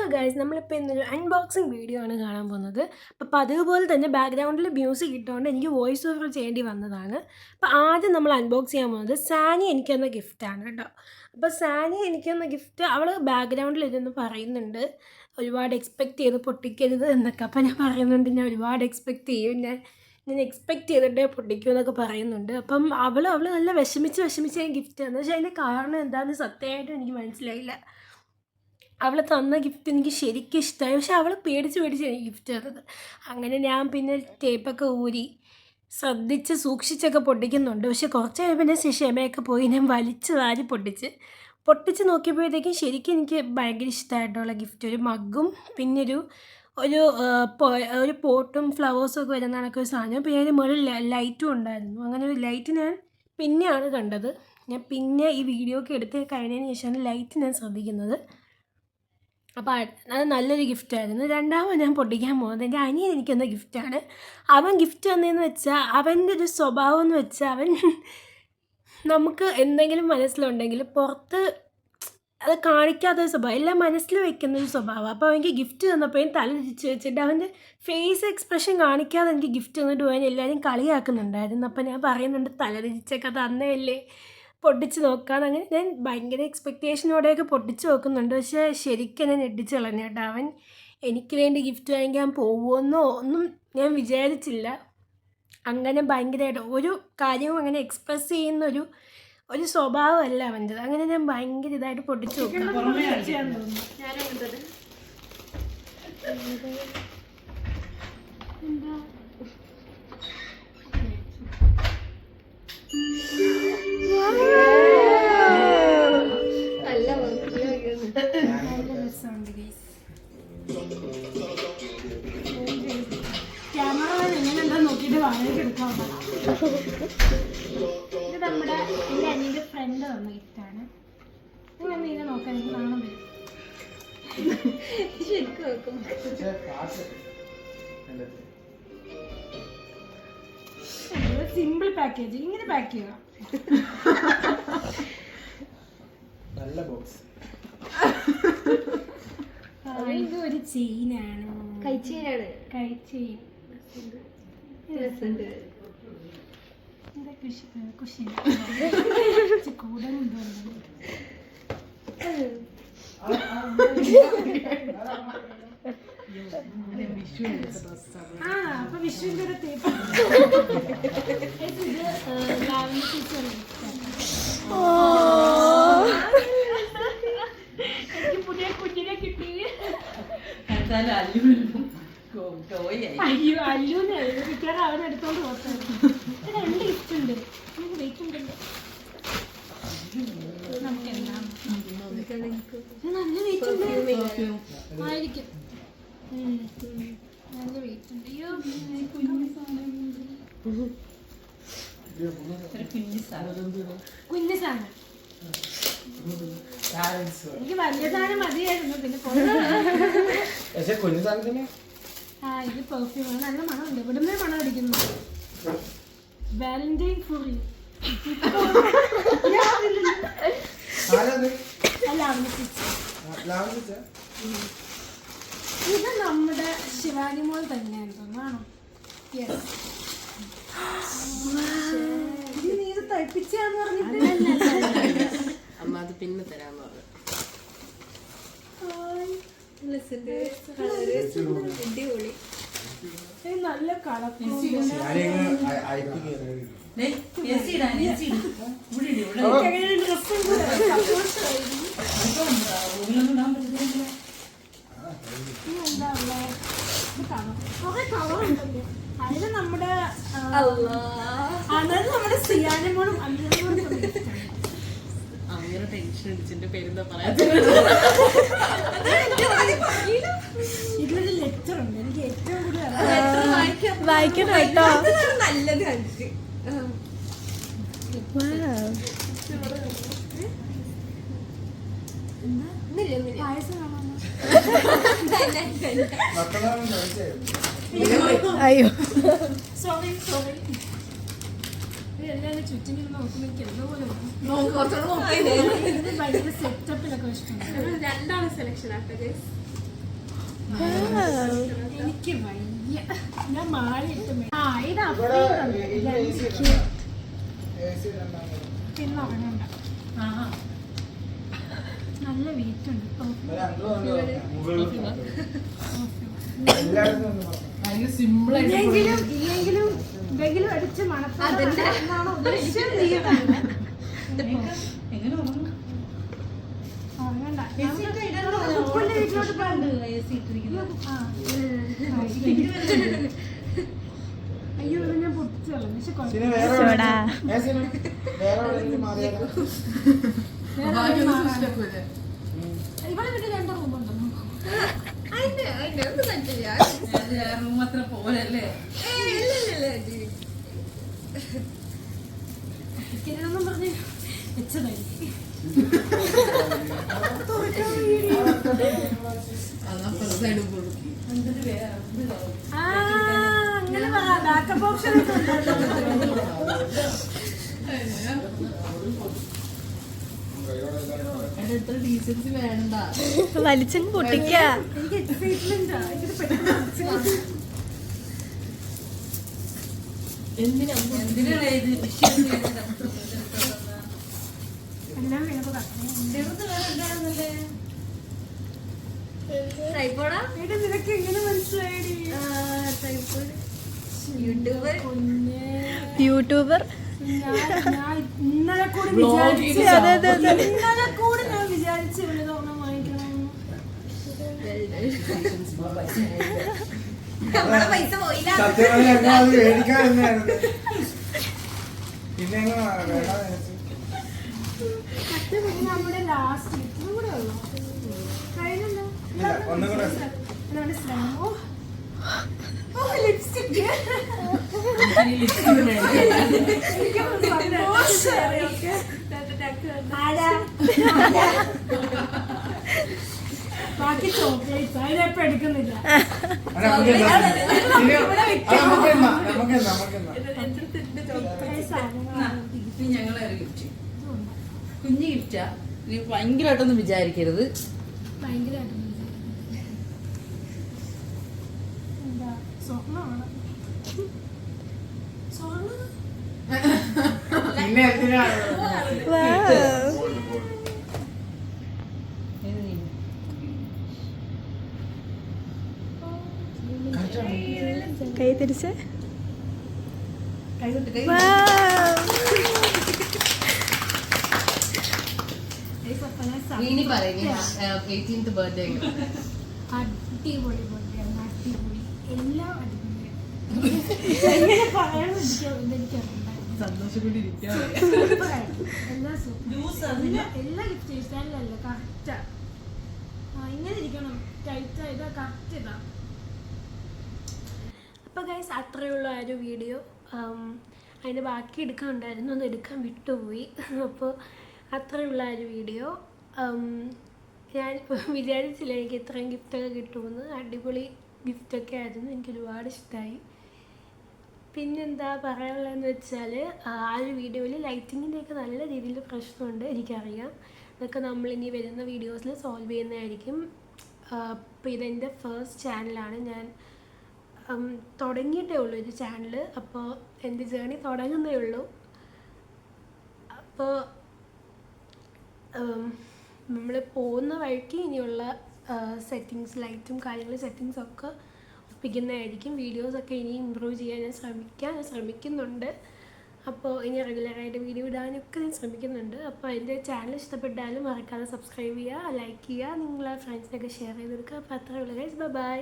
Hello guys, നമ്മളിപ്പോൾ ഇന്നൊരു unboxing video ആണ് കാണാൻ പോകുന്നത്. അപ്പോൾ അതുപോലെ തന്നെ ബാക്ക്ഗ്രൗണ്ടിൽ മ്യൂസിക് ഇട്ടുകൊണ്ട് എനിക്ക് വോയിസ് ഓവർ ചെയ്യേണ്ടി വന്നതാണ്. അപ്പോൾ ആദ്യം നമ്മൾ അൺബോക്സ് ചെയ്യാൻ പോകുന്നത് സാനി എനിക്ക് തന്ന ഗിഫ്റ്റാണ് കേട്ടോ. അപ്പോൾ സാനി എനിക്ക് തന്ന ഗിഫ്റ്റ് അവൾ ബാക്ക്ഗ്രൗണ്ടിൽ ഇരുന്ന് പറയുന്നുണ്ട്, ഒരുപാട് എക്സ്പെക്റ്റ് ചെയ്ത് പൊട്ടിക്കരുത് എന്നൊക്കെ. അപ്പോൾ ഞാൻ പറയുന്നുണ്ട്, ഞാൻ ഒരുപാട് എക്സ്പെക്റ്റ് ചെയ്യും, ഞാൻ എക്സ്പെക്റ്റ് ചെയ്തിട്ടേ പൊട്ടിക്കുമെന്നൊക്കെ പറയുന്നുണ്ട്. അപ്പം അവൾ നല്ല വിഷമിച്ച് ഞാൻ ഗിഫ്റ്റ് തന്നു. പക്ഷേ അതിൻ്റെ കാരണം എന്താണെന്ന് സത്യമായിട്ടും എനിക്ക് മനസ്സിലായില്ല. അവൾ തന്ന ഗിഫ്റ്റ് എനിക്ക് ശരിക്കും ഇഷ്ടമായി, പക്ഷെ അവൾ പേടിച്ച് എനിക്ക് ഗിഫ്റ്റ് തന്നത്. അങ്ങനെ ഞാൻ പിന്നെ ടേപ്പൊക്കെ ഊരി ശ്രദ്ധിച്ച് സൂക്ഷിച്ചൊക്കെ പൊട്ടിക്കുന്നുണ്ട്. പക്ഷെ കുറച്ച് കഴിയുമ്പോൾ എൻ്റെ ക്ഷമയൊക്കെ പോയി ഞാൻ വലിച്ച് വാരി പൊട്ടിച്ച് നോക്കിയപ്പോഴത്തേക്കും ശരിക്കും എനിക്ക് ഭയങ്കര ഇഷ്ടമായിട്ടുള്ള ഗിഫ്റ്റ് ഒരു മഗ്ഗും പിന്നെ ഒരു പോട്ടും ഫ്ലവേഴ്സും ഒക്കെ വരുന്ന കണക്കൊരു സാധനം. പിന്നെ അതിന് മുകളിൽ ലൈറ്റും ഉണ്ടായിരുന്നു. അങ്ങനെ ഒരു ലൈറ്റ് ഞാൻ പിന്നെയാണ് കണ്ടത്. ഞാൻ പിന്നെ ഈ വീഡിയോ ഒക്കെ എടുത്ത് കഴിഞ്ഞതിന് ശേഷമാണ് ലൈറ്റ് ഞാൻ ശ്രദ്ധിക്കുന്നത്. അപ്പോൾ അത് നല്ലൊരു ഗിഫ്റ്റായിരുന്നു. രണ്ടാമത് ഞാൻ പൊട്ടിക്കാൻ പോകുന്നത് എൻ്റെ അനിയൻ എനിക്ക് തന്ന ഗിഫ്റ്റാണ്. അവൻ ഗിഫ്റ്റ് തന്നതെന്ന് വെച്ചാൽ അവൻ്റെ ഒരു സ്വഭാവം എന്ന് വെച്ചാൽ അവൻ നമുക്ക് എന്തെങ്കിലും മനസ്സിലുണ്ടെങ്കിൽ പുറത്ത് അത് കാണിക്കാത്തൊരു സ്വഭാവം, എല്ലാം മനസ്സിൽ വെക്കുന്നൊരു സ്വഭാവം. അപ്പോൾ അവനിക്ക് ഗിഫ്റ്റ് തന്നപ്പോൾ തല തിരിച്ച് വെച്ചിട്ട് അവൻ്റെ ഫേസ് എക്സ്പ്രഷൻ കാണിക്കാതെ എനിക്ക് ഗിഫ്റ്റ് തന്നിട്ട് പോകാൻ എല്ലാവരും കളിയാക്കുന്നുണ്ടായിരുന്നു. അപ്പോൾ ഞാൻ പറയുന്നുണ്ട്, തല തിരിച്ചൊക്കെ തന്നതല്ലേ, പൊട്ടിച്ച് നോക്കാമെന്ന്. അങ്ങനെ ഞാൻ ഭയങ്കര എക്സ്പെക്റ്റേഷനോടെയൊക്കെ പൊട്ടിച്ച് നോക്കുന്നുണ്ട്. പക്ഷേ ശരിക്കും ഞാൻ ഞെട്ടിച്ച് കളഞ്ഞു കേട്ടോ. അവൻ എനിക്ക് വേണ്ടി ഗിഫ്റ്റ് വാങ്ങിക്കാൻ പോകുമെന്നോ ഒന്നും ഞാൻ വിചാരിച്ചില്ല. അങ്ങനെ ഭയങ്കരമായിട്ട് ഒരു കാര്യവും അങ്ങനെ എക്സ്പ്രസ് ചെയ്യുന്ന ഒരു സ്വഭാവമല്ല അവൻ്റെ. അങ്ങനെ ഞാൻ ഭയങ്കര ഇതായിട്ട് പൊട്ടിച്ച് നോക്കാം. എന്താ ക്യാമറ എങ്ങനെയുണ്ടോ നോക്കിയിട്ട് വാങ്ങി എടുക്കാം. ഇത് നമ്മുടെ എൻ്റെ അനിയൻ്റെ ഫ്രണ്ട് തന്ന ഗിഫ്റ്റാണ്. നിങ്ങൾ നീനെ നോക്കാൻ എനിക്ക് നാണം വരും. ശരിക്കും നോക്കും. സിമ്പിൾ പാക്കേജ്, ഇങ്ങനെ പാക്ക് ചെയ്യുക. നല്ല ബോക്സ്. ഇത് ഒരു ചെയിനാണ്, കൈച്ചെയിനാണ്. കൈച്ചെയിൻ. കുശി കൂടുതൽ അപ്പൊ വിഷുവിന്റെ ഒരു തേപ്പ്. എനിക്ക് പുതിയ കുഞ്ഞിനെ കിട്ടി. അയ്യോ, അല്ലൂന്ന് കിട്ടിയാൽ അവനെടുത്തോണ്ട് പോകാറുണ്ട്. രണ്ട് ഗിഫ്റ്റ് ഉണ്ട്, നമുക്ക് വെയിറ്റ് ഉണ്ടല്ലോ. നമുക്ക് എല്ലാം നല്ല വെയിറ്റ് ഉണ്ട് ആയിരിക്കും. നല്ല വെയിറ്റ് ഉണ്ട്. അയ്യോ, കുഞ്ഞു സാധനം. എനിക്ക് വലിയ സാധനം മതിയായിരുന്നു. പിന്നെ ഇത് പെർഫ്യൂമാണ്, നല്ല മണമുണ്ട്. ഇവിടുന്ന് മണം അടിക്കുന്നു. Valentine for you. ഇത് നമ്മുടെ ശിവാനി മോൾ തന്നെയാണ് തോന്നാണോ? ഇത് നീ ഇത് തയ്പ്പിച്ചാന്ന് പറഞ്ഞിട്ട് അമ്മ അത് പിന്നെ തരാന്ന് പറഞ്ഞു. നല്ല കളർ. അതിന് നമ്മുടെ സിയാനമോളും അങ്ങനെ ടെൻഷൻ അടിച്ചിന്റെ പേരെന്താ പറയാ. ഇതിലൊരു ലെറ്റർ ഉണ്ട്, എനിക്ക് ഏറ്റവും കൂടുതൽ വായിക്കണം കേട്ടോ. നല്ലത് കണ്ടിട്ട് പായസം കാണാമോ? അയ്യോ സോറി എല്ലാവരും ചുറ്റും നോക്കുമ്പോൾ എനിക്ക് എന്തോ പോലെ ഭയങ്കര സെറ്റപ്പിലൊക്കെ ഇഷ്ടമാണ്. രണ്ടാണ് സെലക്ഷൻ ആട്ടെ. എനിക്ക് വയ്യ. ഞാൻ മാറിയിട്ട് ഇത് ഇവിടെ ഇത് AC ഇടണ്ട. AC ഇടണ്ട. പിന്നെ ഉറങ്ങണ്ട. നല്ല വെയിറ്റ് ഉണ്ട് കേട്ടോ. ഇവിടെ അന്തോ മുകളിൽ എല്ലായിടത്തും ഒന്ന് പറഞ്ഞു. ഭയങ്കര സിമ്പിൾ ആയിട്ട് ഇല്ലെങ്കിലും അടിച്ച് മണത്താണോ ഉദ്ദേശിച്ചത്? എങ്ങനെ ഉറങ്ങും? ഉറങ്ങണ്ട. അയ്യോ ഇത് ഞാൻ പൊട്ടിച്ചു കളഞ്ഞു. പക്ഷെ പിന്നെ വേറെ AC വേറെ എവിടെയെങ്കിലും മാറിയാലോ? ഇവിടെ വീട്ടിൽ 2 റൂമുണ്ടോ? റൂം അത്ര പോലല്ലേ? കിരണമെന്നും പറഞ്ഞ് വെച്ചതായിരിക്കും. അങ്ങനെ ബാക്കപ്പ് ഓപ്ഷൻ എത്ര ഡീസൻസി വേണ്ട. വലിച്ചങ്ങ് പൊട്ടിക്ക. എനിക്ക് എക്സൈറ്റ്മെന്റ് എനിക്കിത് പെട്ടെന്ന് എന്തിനാണ് ഇത് എല്ലാം വീണപ്പോ നിനക്ക് എങ്ങനെ മനസ്സിലായി? യൂട്യൂബർ. ഞാൻ ഇന്നലെ കൂടി ഞാൻ വിചാരിച്ചു ഇവിടെ തോന്നാൻ വാങ്ങിക്കണമെന്ന്. സത്യം പറഞ്ഞാൽ അത് മേടിക്കാൻ തന്നെയായിരുന്നു. പിന്നെ എങ്ങനെ വേണ്ടാന്ന് വെച്ചു. സത്യം പറഞ്ഞാൽ നമ്മുടെ ലാസ്റ്റ് ഇതും കൂടെ ഉള്ളു കഴിഞ്ഞല്ലോ. ഇല്ല, ഒന്നും കൂടെ. നമ്മുടെ ശ്രമോ ലിപ്സ്റ്റിക് ബാക്കി ചോക്ലേറ്റ്സ് അതിനെപ്പോ എടുക്കുന്നില്ല. ഞങ്ങളെ ഗിഫ്റ്റ് കുഞ്ഞു ഗിഫ്റ്റാ. നീ ഭയങ്കരമായിട്ടൊന്നും വിചാരിക്കരുത്. ഭയങ്കരമായിട്ട് എന്താ സ്വർണ്ണമാണ്. സ്വർണ്ണം പിന്നെ എന്തിനാണ് കൈ തിരിച്ച്. നീ പറയുക 18th ബർത്ത്ഡേ അടിപൊളി ബർത്ത്ഡേ. അടിപൊളി എല്ലാം അടിപൊളിയാണ്. എങ്ങനെ പറയാൻ എനിക്കറിയാം. സന്തോഷപ്പെട്ടിരിക്കാം. എല്ലാ ഗിഫ്റ്റ് ഇഷ്ടമല്ലല്ലോ കറക്റ്റാ. ഇങ്ങനെ ഇരിക്കണം ടൈറ്റാ. ഇതാ കറക്റ്റ് ഇതാ. അപ്പോൾ ഗൈസ് അത്രയുള്ള ആ ഒരു വീഡിയോ. അതിൻ്റെ ബാക്കി എടുക്കാനുണ്ടായിരുന്നു, ഒന്ന് എടുക്കാൻ വിട്ടുപോയി. അപ്പോൾ അത്രയുള്ള ആ ഒരു വീഡിയോ. ഞാൻ വിചാരിച്ചില്ല എനിക്ക് ഇത്രയും ഗിഫ്റ്റൊക്കെ കിട്ടുമെന്ന്. അടിപൊളി ഗിഫ്റ്റൊക്കെ ആയിരുന്നു. എനിക്ക് ഒരുപാട് ഇഷ്ടമായി. പിന്നെന്താ പറയാനുള്ളതെന്ന് വെച്ചാൽ ആ ഒരു വീഡിയോയിൽ ലൈറ്റിങ്ങിൻ്റെയൊക്കെ നല്ല രീതിയിൽ പ്രശ്നമുണ്ട്, എനിക്കറിയാം. അതൊക്കെ നമ്മളിനി വരുന്ന വീഡിയോസിൽ സോൾവ് ചെയ്യുന്നതായിരിക്കും. അപ്പോൾ ഇതെൻ്റെ ഫസ്റ്റ് ചാനലാണ്. ഞാൻ തുടങ്ങിയിട്ടേ ഉള്ളൂ ഒരു ചാനൽ. അപ്പോൾ എൻ്റെ ജേണി തുടങ്ങുന്നേ ഉള്ളൂ. അപ്പോൾ നമ്മൾ പോകുന്ന വഴിക്ക് ഇനിയുള്ള സെറ്റിങ്സ്, ലൈറ്റും കാര്യങ്ങളും സെറ്റിങ്സൊക്കെ ഒപ്പിക്കുന്നതായിരിക്കും. വീഡിയോസൊക്കെ ഇനി ഇമ്പ്രൂവ് ചെയ്യാൻ ഞാൻ ശ്രമിക്കുന്നുണ്ട്. അപ്പോൾ ഇനി റെഗുലറായിട്ട് വീഡിയോ ഇടാനൊക്കെ ഞാൻ ശ്രമിക്കുന്നുണ്ട്. അപ്പോൾ എൻ്റെ ചാനൽ ഇഷ്ടപ്പെട്ടാലും മറക്കാതെ സബ്സ്ക്രൈബ് ചെയ്യുക, ലൈക്ക് ചെയ്യുക, നിങ്ങളെ ഫ്രണ്ട്സിനൊക്കെ ഷെയർ ചെയ്ത് കൊടുക്കുക. അപ്പോൾ അത്രയുള്ള ഗൈസ്, ബൈ.